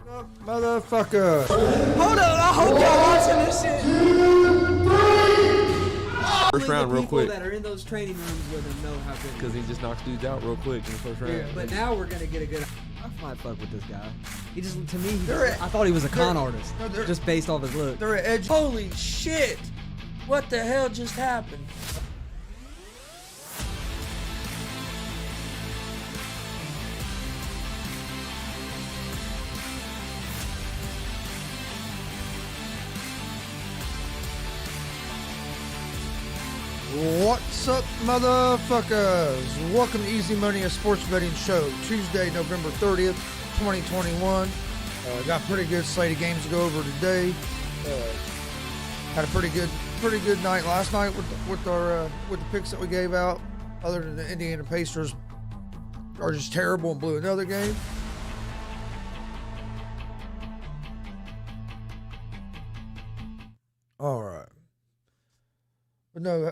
Motherfucker. Hold on, I hope y'all watching this shit. First round, real quick. People that are in those training rooms with him know how good. Because he just knocks dudes out real quick in the first round. Yeah, but now we're gonna get a good. I might fuck with this guy. He just, to me, I thought he was a con artist, just based off his look. They're edge. Holy shit! What the hell just happened? What's up, motherfuckers? Welcome to Easy Money, a sports betting show. Tuesday, November 30th, 2021. Got a pretty good slate of games to go over today. Had a pretty good night last night with the picks that we gave out. Other than the Indiana Pacers are just terrible and blew another game. All right, but no.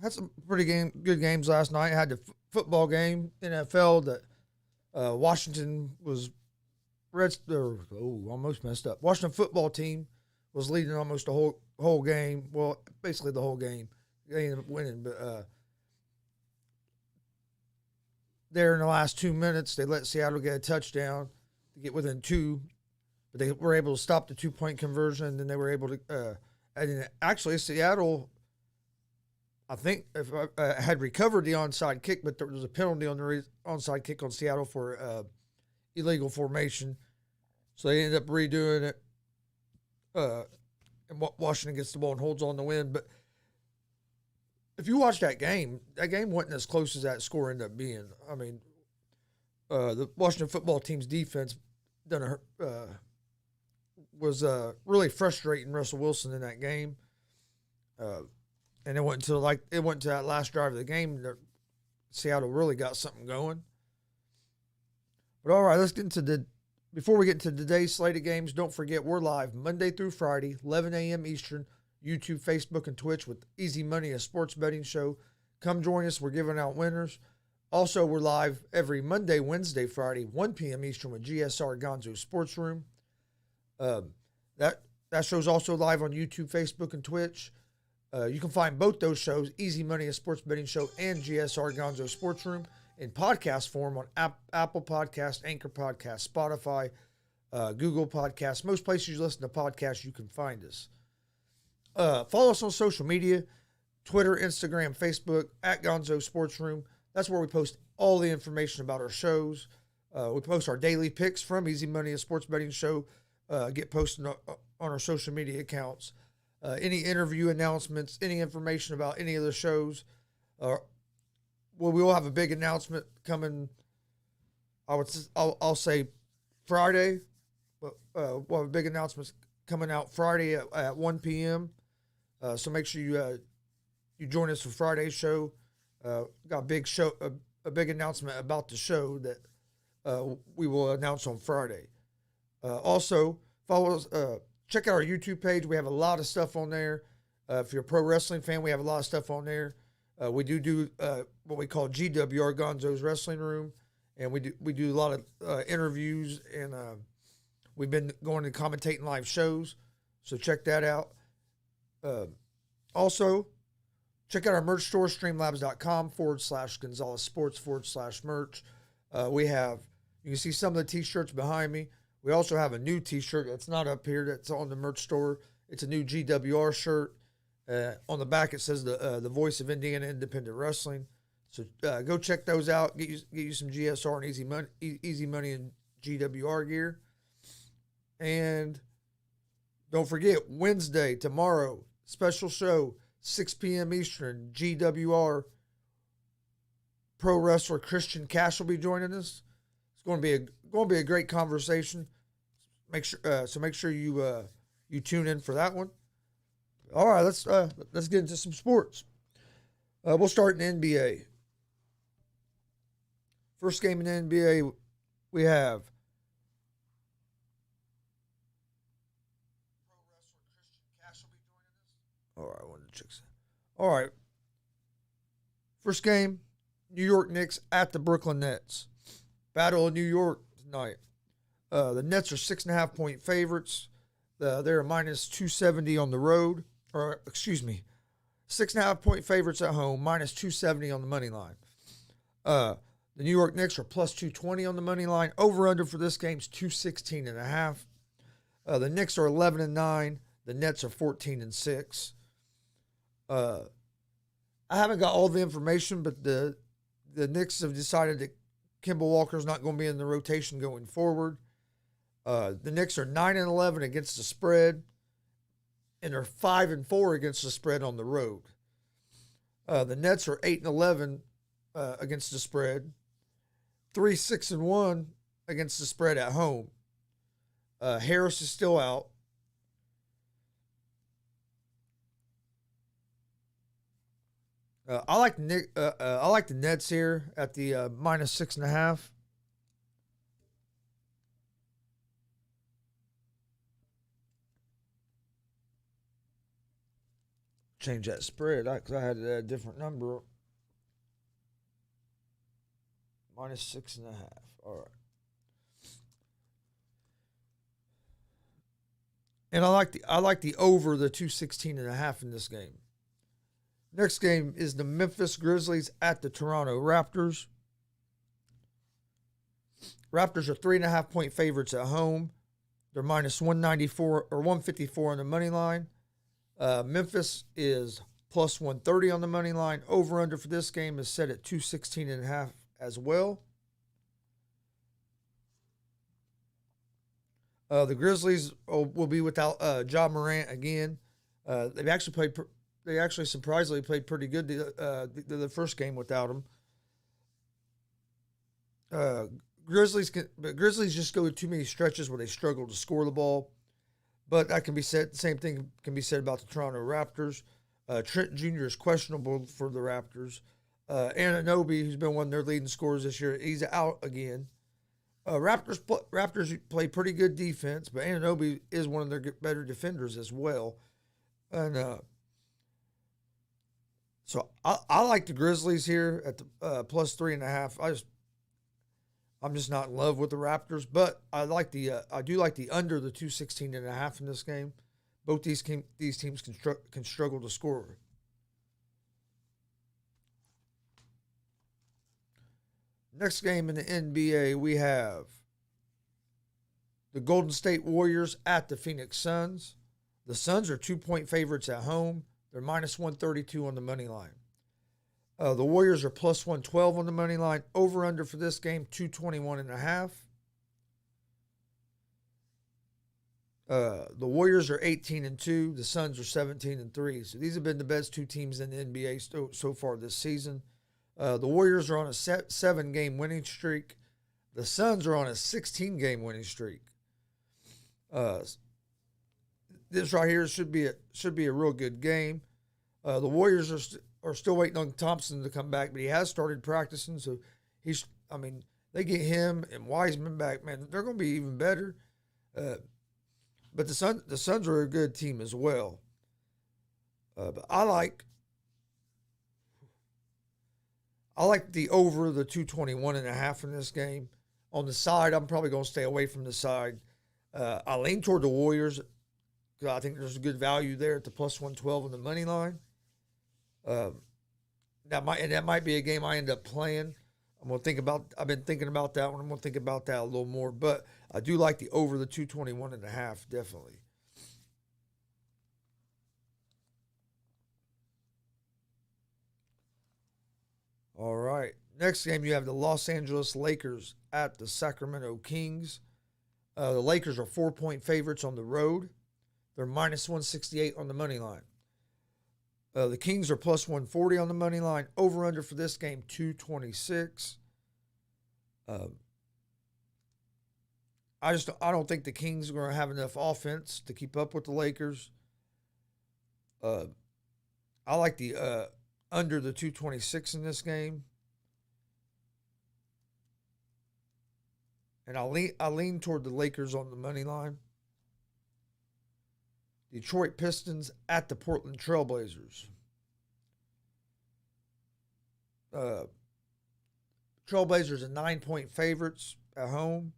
Had some pretty good games last night. Had the football game, NFL, that Washington was almost messed up. Washington football team was leading almost the whole game. Well, basically the whole game. They ended up winning, but there in the last 2 minutes, they let Seattle get a touchdown to get within two, but they were able to stop the 2-point conversion, and then they were able to. And actually, Seattle, I think, if had recovered the onside kick, but there was a penalty on the onside kick on Seattle for illegal formation. So they ended up redoing it. And Washington gets the ball and holds on to win. But if you watch that game wasn't as close as that score ended up being. I mean, the Washington football team's defense was really frustrating Russell Wilson in that game. And it went to that last drive of the game that Seattle really got something going. But all right, let's get into before we get into today's slate of games, don't forget we're live Monday through Friday, 11 a.m. Eastern, YouTube, Facebook, and Twitch with Easy Money, a sports betting show. Come join us. We're giving out winners. Also, we're live every Monday, Wednesday, Friday, 1 p.m. Eastern with GSR Gonzo Sports Room. That show's also live on YouTube, Facebook, and Twitch. You can find both those shows, Easy Money, a sports betting show, and GSR Gonzo Sports Room, in podcast form on Apple Podcast, Anchor Podcast, Spotify, Google Podcasts. Most places you listen to podcasts, you can find us. Follow us on social media, Twitter, Instagram, Facebook, at Gonzo Sports Room. That's where we post all the information about our shows. We post our daily picks from Easy Money, a sports betting show, get posted on our social media accounts. Any interview announcements, any information about any of the shows. We will have a big announcement coming. I'll say Friday, but we'll have big announcements coming out Friday at 1 p.m. So make sure you join us for Friday's show. Got a big announcement about the show that we will announce on Friday. Also, follow us. Check out our YouTube page. We have a lot of stuff on there. If you're a pro wrestling fan, we have a lot of stuff on there. We do what we call GWR, Gonzo's Wrestling Room, and we do a lot of interviews, and we've been going to commentating live shows, so check that out. Also, check out our merch store, streamlabs.com/Gonzalez Sports /merch. You can see some of the t-shirts behind me. We also have a new t-shirt that's not up here, that's on the merch store. It's a new GWR shirt. On the back, it says the voice of Indiana Independent Wrestling. So go check those out. Get you some GSR and Easy Money and GWR gear. And don't forget, Wednesday, tomorrow, special show, 6 p.m. Eastern, GWR pro wrestler Christian Cash will be joining us. It's going to be a great conversation. Make sure you tune in for that one. All right, let's get into some sports. We'll start in the NBA. First game in the NBA, we have pro wrestler Christian Cash will be joining us. All right, I wanted to check that. All right. First game, New York Knicks at the Brooklyn Nets. Battle of New York tonight. The Nets are 6.5-point favorites. They're minus 270 on the road, or excuse me, 6.5-point favorites at home, minus 270 on the money line. The New York Knicks are plus 220 on the money line. Over under for this game is 216.5. The Knicks are 11-9. The Nets are 14-6. I haven't got all the information, but the Knicks have decided that Kemba Walker's not going to be in the rotation going forward. The Knicks are 9-11 against the spread, and they're 5-4 against the spread on the road. The Nets are 8-11 against the spread, 3-6-1 against the spread at home. Harris is still out. I like the Nets here at the minus 6.5. Change that spread because I had a different number. Minus 6.5. All right. And I like the over the 216.5 in this game. Next game is the Memphis Grizzlies at the Toronto Raptors. Raptors are 3.5-point favorites at home. They're minus 194 or 154 on the money line. Memphis is plus 130 on the money line. Over under for this game is set at 216.5 as well. The Grizzlies will be without Ja Morant again. They actually surprisingly played pretty good the first game without him. Grizzlies just go too many stretches where they struggle to score the ball. But that can be said. The same thing can be said about the Toronto Raptors. Trent Jr. is questionable for the Raptors. Anunoby, who's been one of their leading scorers this year, he's out again. Raptors play pretty good defense, but Anunoby is one of their better defenders as well. And so I like the Grizzlies here at the plus 3.5. I'm just not in love with the Raptors, but I do like the under the 216.5 in this game. Both these teams can struggle to score. Next game in the NBA, we have the Golden State Warriors at the Phoenix Suns. The Suns are 2-point favorites at home. They're minus 132 on the money line. The Warriors are plus 112 on the money line. Over under for this game, 221.5. The Warriors are 18-2. The Suns are 17-3. So these have been the best two teams in the NBA so far this season. The Warriors are on a 7-game winning streak. The Suns are on a 16-game winning streak. This right here should be a real good game. The Warriors are still waiting on Thompson to come back, but he has started practicing. So they get him and Wiseman back, man, they're going to be even better. But the Suns are a good team as well. But I like the over the 221.5 in this game. On the side, I'm probably going to stay away from the side. I lean toward the Warriors because I think there's a good value there at the plus 112 on the money line. That might be a game I end up playing. I've been thinking about that one. I'm going to think about that a little more. But I do like the over the 221.5, definitely. All right. Next game, you have the Los Angeles Lakers at the Sacramento Kings. The Lakers are 4-point favorites on the road. They're minus 168 on the money line. The Kings are plus 140 on the money line. Over under for this game, 226. I don't think the Kings are going to have enough offense to keep up with the Lakers. I like the under the 226 in this game. And I lean toward the Lakers on the money line. Detroit Pistons at the Portland Trailblazers. Trailblazers are 9-point favorites at home.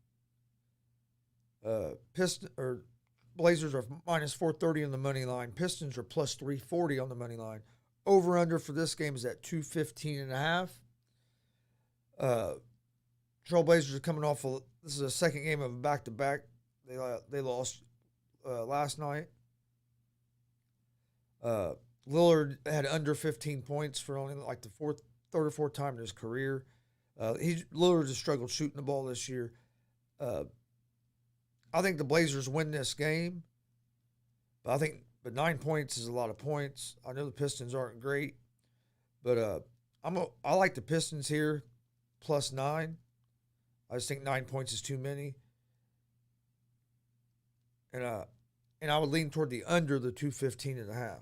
Blazers are minus 430 on the money line. Pistons are plus 340 on the money line. Over under for this game is at 215.5. Trailblazers are coming off this is a second game of a back to back. They lost last night. Lillard had under 15 points for only like the third or fourth time in his career. Lillard has struggled shooting the ball this year. I think the Blazers win this game, but 9 points is a lot of points. I know the Pistons aren't great, but I like the Pistons here, plus 9. I just think 9 points is too many, and I would lean toward the under the 215.5.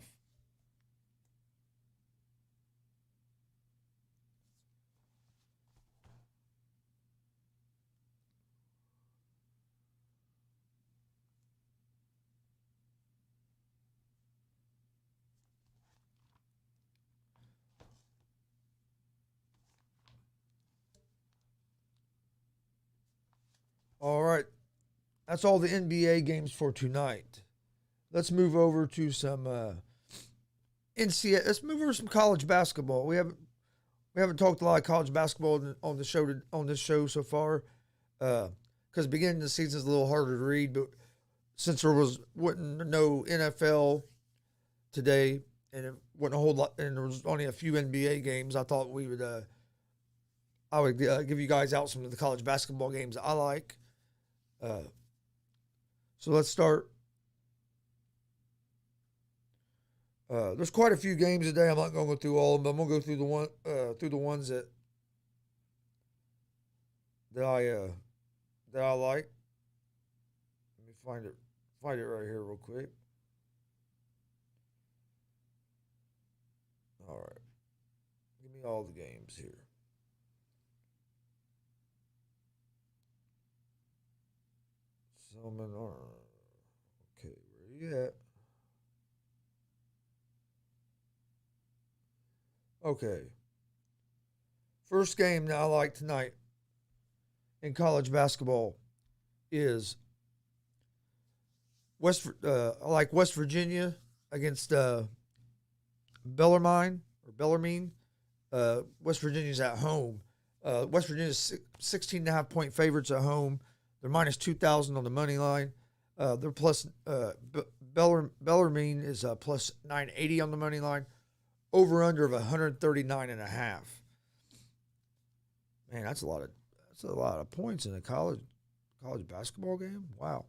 All right. That's all the NBA games for tonight. Let's move over to some NCAA. Let's move over to some college basketball. We haven't talked a lot of college basketball on this show so far, because beginning of the season is a little harder to read. But since there wasn't no NFL today, and it wasn't a whole lot, and there was only a few NBA games, I thought I would give you guys out some of the college basketball games I like. So let's start. There's quite a few games today. I'm not going to go through all of them, but I'm going to go through the ones that I like. Let me find it right here real quick. All right, give me all the games here. Seminar. Okay, where you at? Okay. First game that I like tonight in college basketball is I like West Virginia against Bellarmine. West Virginia's at home. West Virginia's 16.5-point favorites at home. They're minus 2,000 on the money line. They're plus Bellarmine is plus 980 on the money line. Over under of 139.5. Man, that's a lot of points in a college basketball game. Wow.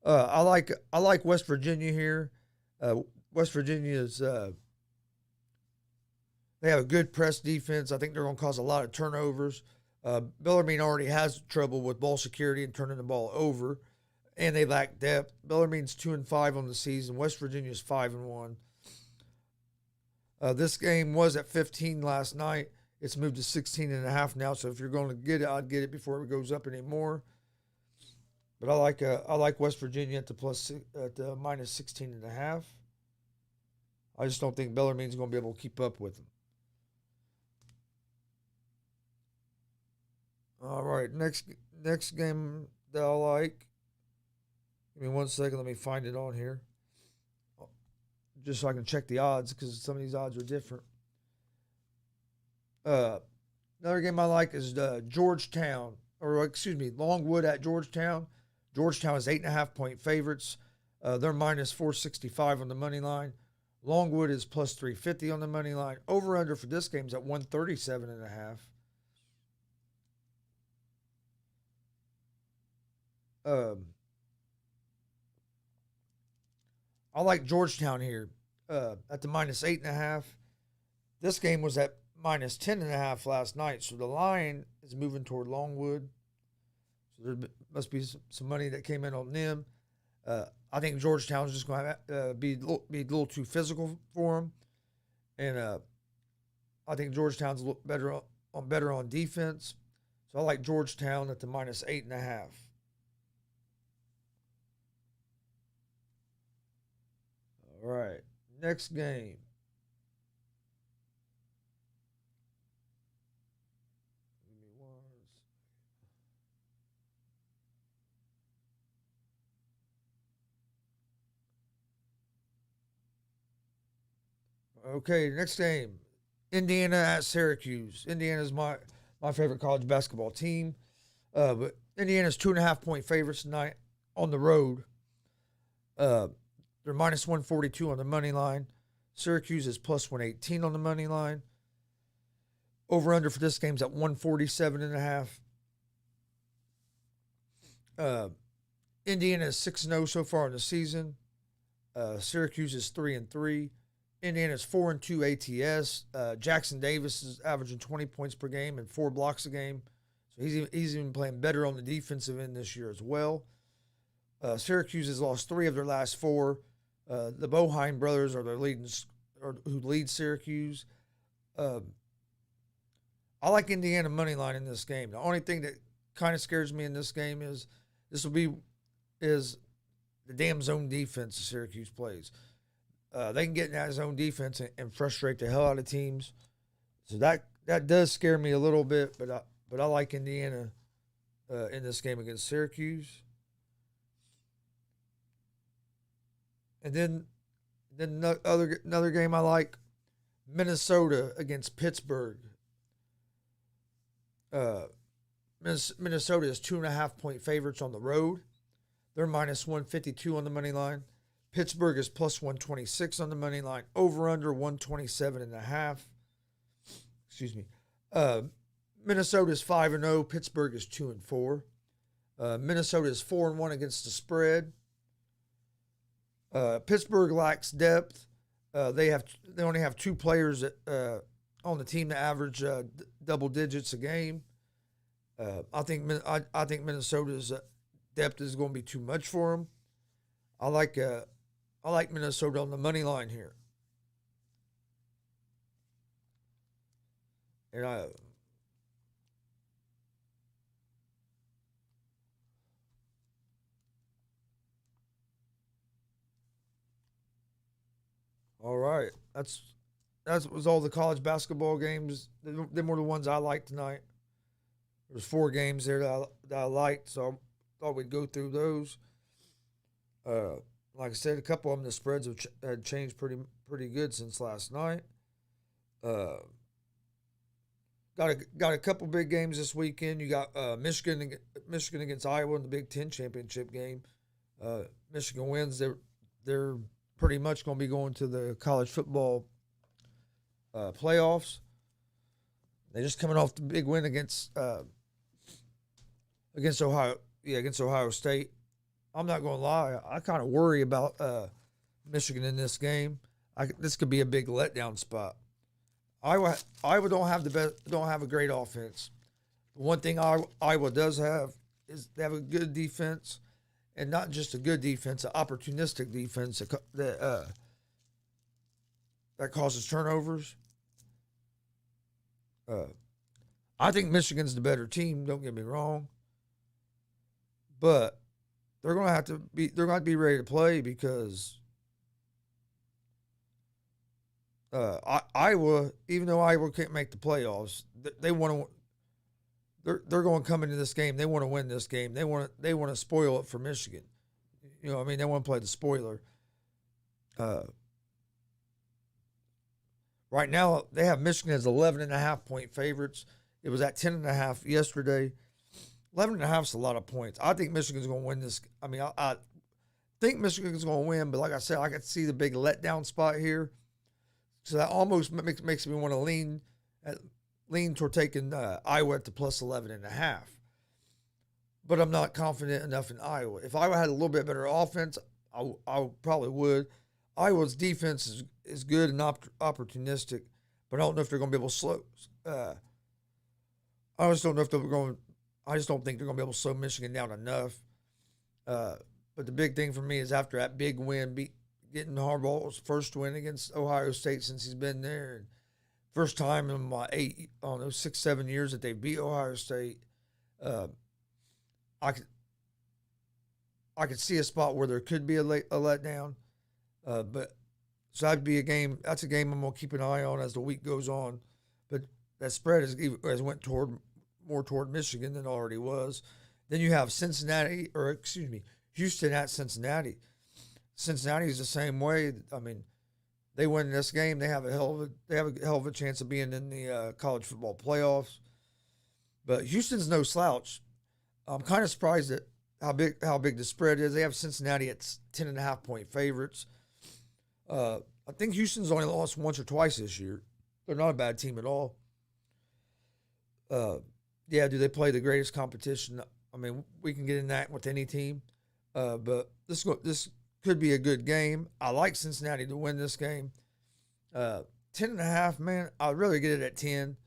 I like West Virginia here. West Virginia's they have a good press defense. I think they're going to cause a lot of turnovers. Bellarmine already has trouble with ball security and turning the ball over, and they lack depth. Bellarmine's 2-5 on the season. West Virginia's 5-1. This game was at 15 last night. It's moved to 16.5 now. So if you're going to get it, I'd get it before it goes up anymore. But I like West Virginia at the minus 16.5. I just don't think Bellarmine's going to be able to keep up with them. All right, next game that I like. Give me 1 second. Let me find it on here, just so I can check the odds, because some of these odds are different. Another game I like is Longwood at Georgetown. Georgetown is 8.5-point favorites. They're minus 465 on the money line. Longwood is plus 350 on the money line. Over under for this game is at 137.5. I like Georgetown here at the minus 8.5. This game was at minus 10.5 last night, so the line is moving toward Longwood. So there must be some money that came in on them. I think Georgetown's just going to be a little too physical for them, and I think Georgetown's a little better on defense. So I like Georgetown at the minus 8.5. All right, next game. Give me one. Okay, next game, Indiana at Syracuse. Indiana's my favorite college basketball team, but Indiana's 2.5 point favorites tonight on the road. They're minus 142 on the money line. Syracuse is plus 118 on the money line. Over under for this game's at 147.5. Indiana is 6-0 so far in the season. Syracuse is 3-3. Indiana is 4-2 ATS. Jackson Davis is averaging 20 points per game and 4 blocks a game. So he's even playing better on the defensive end this year as well. Syracuse has lost 3 of their last 4. The Boheim brothers are who lead Syracuse. I like Indiana money line in this game. The only thing that kind of scares me in this game is the damn zone defense that Syracuse plays. They can get in that zone defense and frustrate the hell out of teams. So that does scare me a little bit, but I like Indiana in this game against Syracuse. And then another game I like, Minnesota against Pittsburgh. Minnesota is 2.5 point favorites on the road. They're minus 152 on the money line. Pittsburgh is plus 126 on the money line. Over under 127.5. Excuse me. Minnesota is 5-0. Pittsburgh is 2-4. Minnesota is 4-1 against the spread. Pittsburgh lacks depth. They only have 2 players on the team that average double digits a game. I think Minnesota's depth is going to be too much for them. I like Minnesota on the money line here. And all right, that was all the college basketball games. Them were the ones I liked tonight. There's 4 games there that I liked, so I thought we'd go through those. Like I said, a couple of them, the spreads had changed pretty good since last night. Got a couple big games this weekend. You got Michigan against Iowa in the Big Ten championship game. Michigan wins. They're pretty much going to be going to the college football playoffs. They're just coming off the big win against Ohio State. I'm not going to lie. I kind of worry about Michigan in this game. This could be a big letdown spot. Iowa don't have a great offense. The one thing Iowa does have is they have a good defense, and not just a good defense, an opportunistic defense that causes turnovers. I think Michigan's the better team. Don't get me wrong, but they're going to have to be ready to play because Iowa, even though Iowa can't make the playoffs, they want to. They're going to come into this game. They want to win this game. They want to spoil it for Michigan. You know what I mean? They want to play the spoiler. Right now, they have Michigan as 11.5 point favorites. It was at 10.5 yesterday. 11.5 is a lot of points. I think Michigan's going to win this. I mean, I think Michigan's going to win, but like I said, I could see the big letdown spot here. So that almost makes me want to lean toward taking Iowa at the plus 11.5. But I'm not confident enough in Iowa. If Iowa had a little bit better offense, I probably would. Iowa's defense is good and opportunistic, but I don't know if they're going to be able to slow. I just don't know if they're going. I just don't think they're going to be able to slow Michigan down enough. But the big thing for me is after that big win, getting Harbaugh's first win against Ohio State since he's been there, and first time in my 6-7 years that they beat Ohio State. I could see a spot where there could be a letdown. But so that'd be a game. That's a game I'm gonna keep an eye on as the week goes on. But that spread has went more toward Michigan than it already was. Then you have Houston at Cincinnati. Cincinnati is the same way. I mean, They win this game, they have a hell of a chance of being in the college football playoffs. But Houston's no slouch. I'm kind of surprised at how big the spread is. They have Cincinnati at 10.5-point favorites. I think Houston's only lost once or twice this year. They're not a bad team at all. Yeah, do they play the greatest competition? I mean, we can get in that with any team. But this could be a good game. I like Cincinnati to win this game. 10.5, man, I'd rather get it at 10.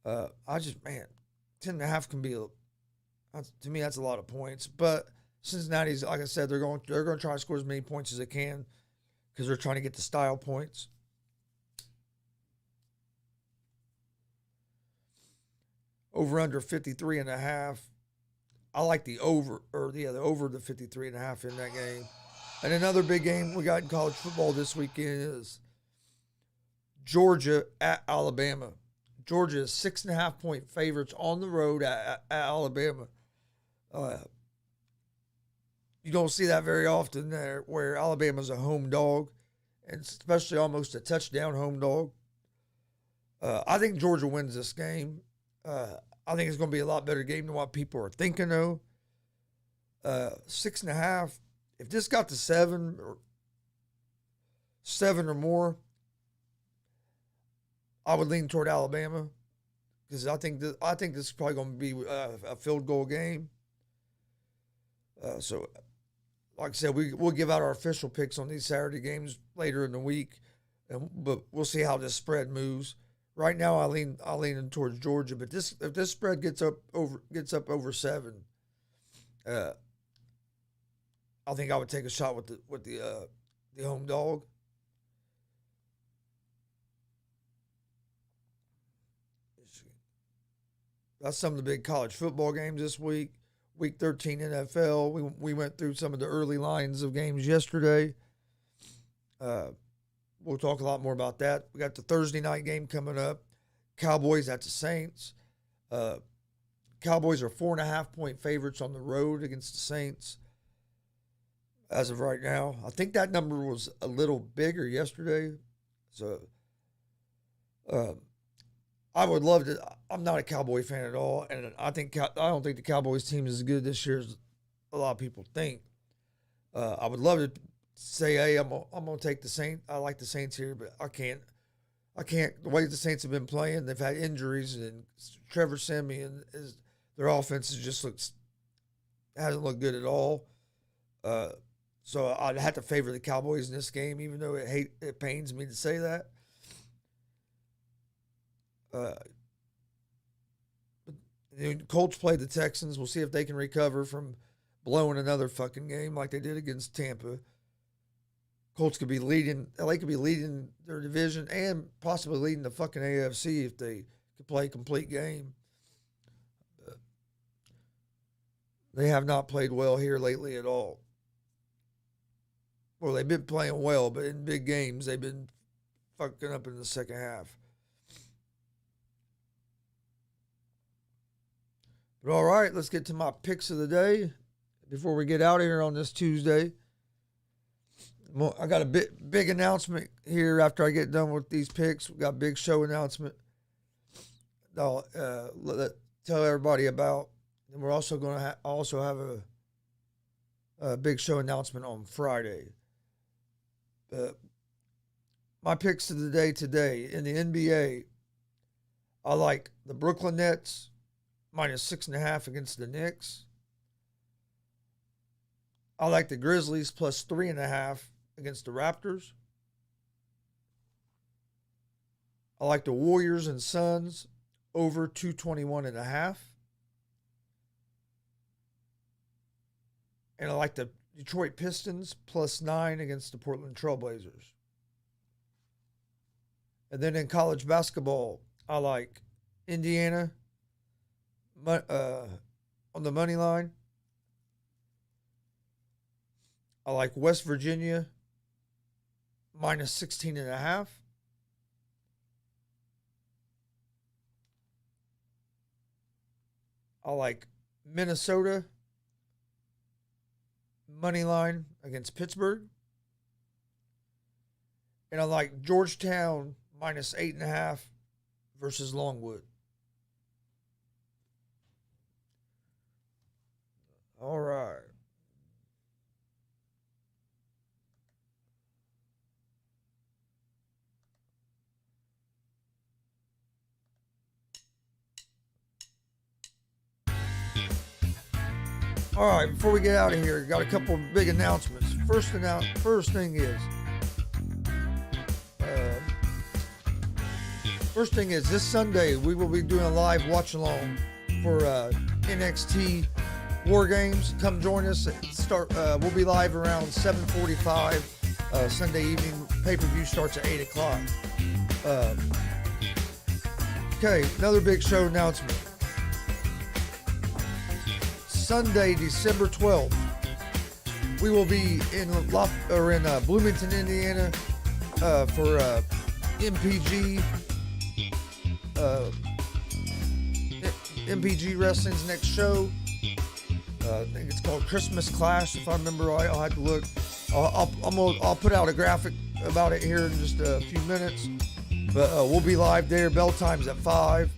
10.5 can be, to me, that's a lot of points. But Cincinnati's, like I said, they're going to try to score as many points as they can because they're trying to get the style points. Over under 53.5. I like the over, the over the 53.5 in that game. And another big game we got in college football this weekend is Georgia at Alabama. Georgia is 6.5-point favorites on the road at Alabama. You don't see that very often there, where Alabama's a home dog, and especially almost a touchdown home dog. I think Georgia wins this game. I think it's going to be a lot better game than what people are thinking, though. 6.5. If this got to 7 or more, I would lean toward Alabama because I think this is probably going to be a field goal game. So, like I said, we'll give out our official picks on these Saturday games later in the week, but we'll see how this spread moves. Right now, I lean towards Georgia, but if this spread gets up over 7, I think I would take a shot with the home dog. That's some of the big college football games this week. Week 13 NFL. We went through some of the early lines of games yesterday. We'll talk a lot more about that. We got the Thursday night game coming up. Cowboys at the Saints. Cowboys are 4.5-point favorites on the road against the Saints as of right now. I think that number was a little bigger yesterday. So I would love to. I'm not a Cowboy fan at all, and I don't think the Cowboys team is as good this year as a lot of people think. I would love to say, hey, I'm gonna take the Saints. I like the Saints here, but I can't. The way the Saints have been playing, they've had injuries, and Trevor Siemian their offense hasn't looked good at all. So I'd have to favor the Cowboys in this game, even though it pains me to say that. The Colts play the Texans. We'll see if they can recover from blowing another fucking game like they did against Tampa. Colts could be leading. LA could be leading their division and possibly leading the fucking AFC if they could play a complete game. They have not played well here lately at all. Well, they've been playing well, but in big games, they've been fucking up in the second half. But all right, let's get to my picks of the day before we get out of here on this Tuesday. I got a big announcement here after I get done with these picks. We got a big show announcement I'll tell everybody about. And we're also going to have a big show announcement on Friday. My picks of the day today in the NBA, I like the Brooklyn Nets -6.5 against the Knicks. I like the Grizzlies +3.5 against the Raptors. I like the Warriors and Suns over 221.5. And I like the Detroit Pistons +9 against the Portland Trailblazers. And then in college basketball, I like Indiana on the money line. I like West Virginia -16.5. I like Minnesota money line against Pittsburgh. And I like Georgetown minus 8.5 versus Longwood. All right. All right, before we get out of here, got a couple of big announcements. First thing is this Sunday we will be doing a live watch along for NXT War Games. Come join us. We'll be live around 7:45 Sunday evening. Pay-per-view starts at 8 o'clock. Okay, another big show announcement. Sunday, December 12th, we will be in Bloomington, Indiana, for MPG Wrestling's next show. I think it's called Christmas Clash, if I remember right. I'll have to look. I'll put out a graphic about it here in just a few minutes. But we'll be live there. Bell time's at 5.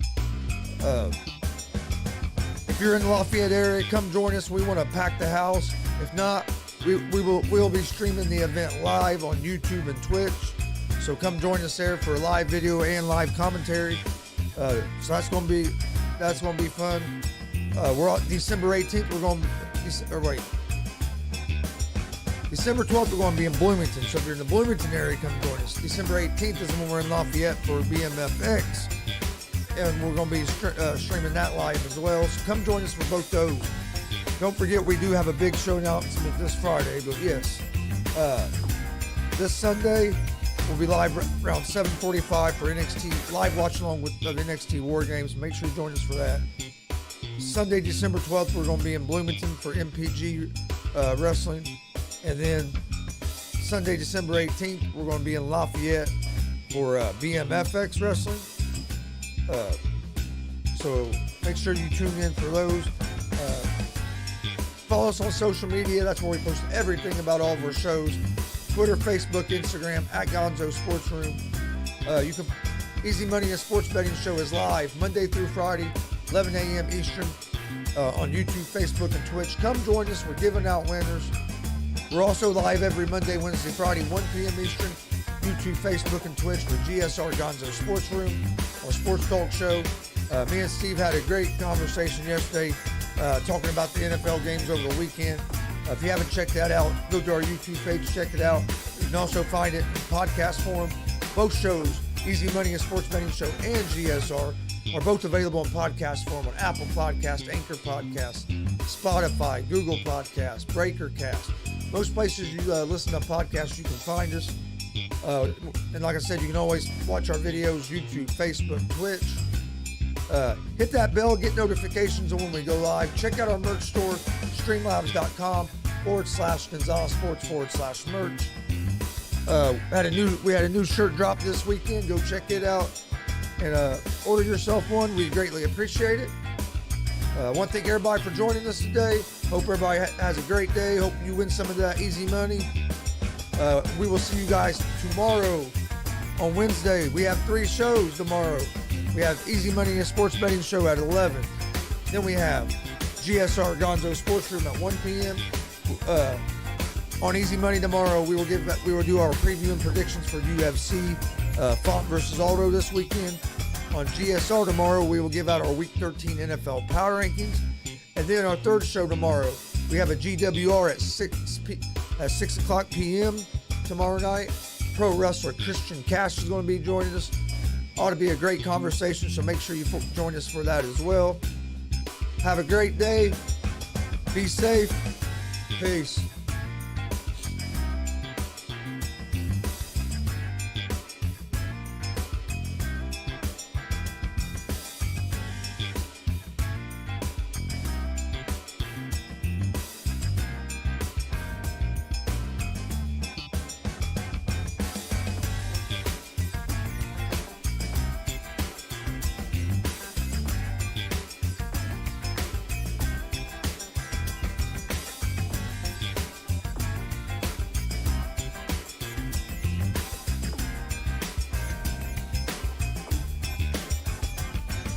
If you're in the Lafayette area, come join us. We want to pack the house. If not, we'll be streaming the event live on YouTube and Twitch. So come join us there for live video and live commentary. So that's gonna be fun. We're on December 18th. December 12th, we're going to be in Bloomington. So if you're in the Bloomington area, come join us. December 18th is when we're in Lafayette for BMFX. And we're going to be streaming that live as well. So come join us for both those. Don't forget, we do have a big show announcement this Friday. But yes, this Sunday, we'll be live around 7:45 for NXT live watch along with the NXT War Games. Make sure you join us for that. Sunday, December 12th, we're going to be in Bloomington for MPG Wrestling. And then Sunday, December 18th, we're going to be in Lafayette for BMFX Wrestling. So make sure you tune in for those. Follow us on social media. That's where we post everything about all of our shows. Twitter, Facebook, Instagram, at Gonzo Sports Room. Easy Money, a sports betting show, is live Monday through Friday, 11 a.m. Eastern, on YouTube, Facebook, and Twitch. Come join us. We're giving out winners. We're also live every Monday, Wednesday, Friday, 1 p.m. Eastern, YouTube, Facebook, and Twitch for GSR Gonzo Sports Room, our sports talk show. Me and Steve had a great conversation yesterday talking about the NFL games over the weekend. If you haven't checked that out, go to our YouTube page, check it out. You can also find it in podcast form. Both shows, Easy Money, a sports betting show, and GSR, are both available in podcast form on Apple Podcast, Anchor Podcast, Spotify, Google Podcast, Breakercast. Most places you listen to podcasts, you can find us. And like I said, you can always watch our videos, YouTube, Facebook, Twitch. Hit that bell, get notifications on when we go live. Check out our merch store, streamlabs.com/GonzalesSports/merch. We had a new shirt drop this weekend. Go check it out and order yourself one. We greatly appreciate it. I want to thank everybody for joining us today. Hope everybody has a great day. Hope you win some of that easy money. We will see you guys tomorrow on Wednesday. We have 3 shows tomorrow. We have Easy Money, a sports betting show at 11. Then we have GSR Gonzo Sports Room at 1 p.m. On Easy Money tomorrow, we will do our preview and predictions for UFC Font versus Aldo this weekend. On GSR tomorrow, we will give out our Week 13 NFL Power Rankings. And then our third show tomorrow, we have a GWR at 6 o'clock p.m. tomorrow night. Pro wrestler Christian Cash is going to be joining us. Ought to be a great conversation, so make sure you join us for that as well. Have a great day. Be safe. Peace.